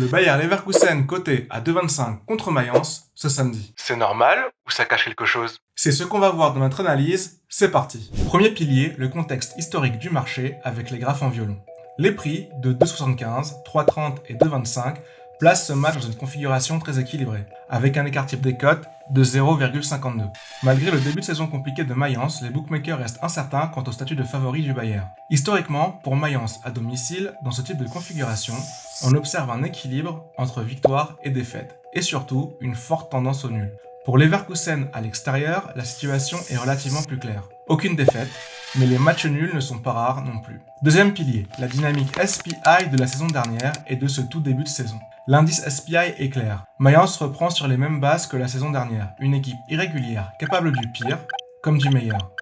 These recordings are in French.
Le Bayer Leverkusen coté à 2,25 contre Mayence ce samedi. C'est normal ou ça cache quelque chose? C'est ce qu'on va voir dans notre analyse, c'est parti. Premier pilier, le contexte historique du marché avec les graphes en violon. Les prix de 2,75, 3,30 et 2,25 placent ce match dans une configuration très équilibrée, avec un écart type des cotes de 0,52. Malgré le début de saison compliqué de Mayence, les bookmakers restent incertains quant au statut de favori du Bayer. Historiquement, pour Mayence à domicile, dans ce type de configuration, on observe un équilibre entre victoire et défaite, et surtout une forte tendance au nul. Pour Leverkusen à l'extérieur, la situation est relativement plus claire. Aucune défaite, mais les matchs nuls ne sont pas rares non plus. Deuxième pilier, la dynamique SPI de la saison dernière et de ce tout début de saison. L'indice SPI est clair. Mayence reprend sur les mêmes bases que la saison dernière, une équipe irrégulière, capable du pire comme du meilleur,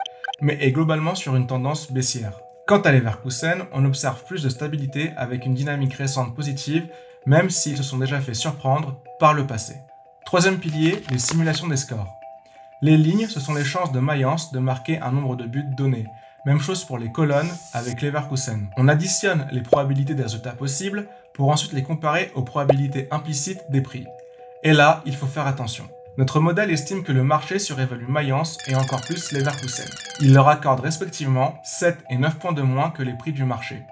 mais est globalement sur une tendance baissière. Quant à Leverkusen, on observe plus de stabilité avec une dynamique récente positive, même s'ils se sont déjà fait surprendre par le passé. Troisième pilier, les simulations des scores. Les lignes, ce sont les chances de Mayence de marquer un nombre de buts donné. Même chose pour les colonnes avec Leverkusen. On additionne les probabilités des résultats possibles pour ensuite les comparer aux probabilités implicites des prix. Et là, il faut faire attention. Notre modèle estime que le marché surévalue Mayence et encore plus Leverkusen. Il leur accorde respectivement 7 et 9 points de moins que les prix du marché.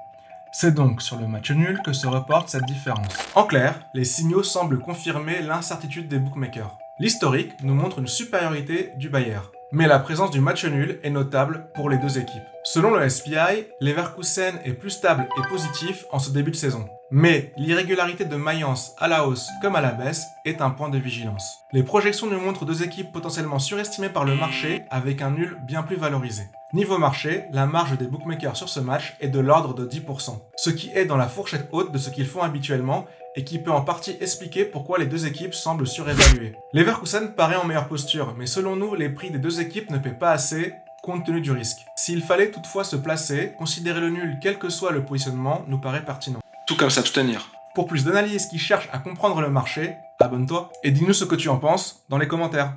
C'est donc sur le match nul que se reporte cette différence. En clair, les signaux semblent confirmer l'incertitude des bookmakers. L'historique nous montre une supériorité du Bayer, mais la présence du match nul est notable pour les deux équipes. Selon le SPI, Leverkusen est plus stable et positif en ce début de saison. Mais l'irrégularité de Mayence à la hausse comme à la baisse est un point de vigilance. Les projections nous montrent deux équipes potentiellement surestimées par le marché avec un nul bien plus valorisé. Niveau marché, la marge des bookmakers sur ce match est de l'ordre de 10%, ce qui est dans la fourchette haute de ce qu'ils font habituellement et qui peut en partie expliquer pourquoi les deux équipes semblent surévaluées. Leverkusen paraît en meilleure posture, mais selon nous, les prix des deux équipes ne paient pas assez compte tenu du risque. S'il fallait toutefois se placer, considérer le nul quel que soit le positionnement nous paraît pertinent. Tout comme s'abstenir. Pour plus d'analyses qui cherchent à comprendre le marché, abonne-toi et dis-nous ce que tu en penses dans les commentaires.